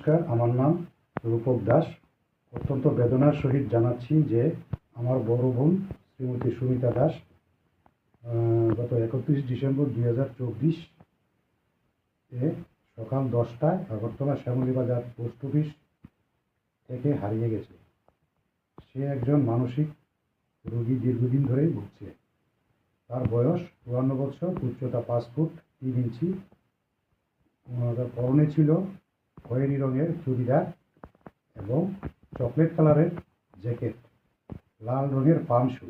নমস্কার, আমার নাম রূপক দাস। অত্যন্ত বেদনার সহিত জানাচ্ছি যে আমার বড় বোন শ্রীমতী সুমিতা দাস গত 31 ডিসেম্বর 2024 এ সকাল 10টায় আগরতলা শ্যামলীবাজার পোস্ট অফিস থেকে হারিয়ে গেছে। সে একজন মানসিক রোগী, দীর্ঘদিন ধরেই ভুগছে। তার বয়স 52 বছর, উচ্চতা 5 ফুট 3 ইঞ্চি। তার পরনে ছিল খয়েরি রঙের চুড়িদার এবং চকলেট কালারের জ্যাকেট, লাল রঙের পাম শু।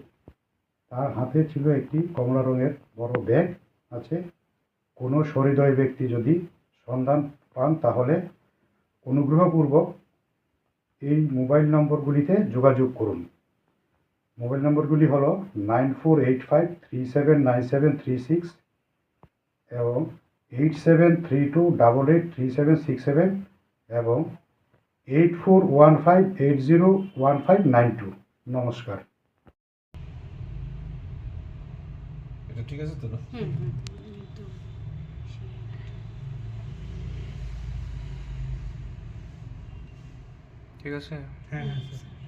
তার হাতে ছিল একটি কমলা রঙের বড় ব্যাগ আছে। কোনো সহৃদয় ব্যক্তি যদি সন্ধান পান তাহলে অনুগ্রহপূর্বক এই মোবাইল নম্বরগুলিতে যোগাযোগ করুন। মোবাইল নম্বরগুলি হলো 9485379736 এবং 8732883767 এবং 8415801592। নমস্কার। এটা ঠিক আছে তো না? ঠিক আছে। হ্যাঁ স্যার।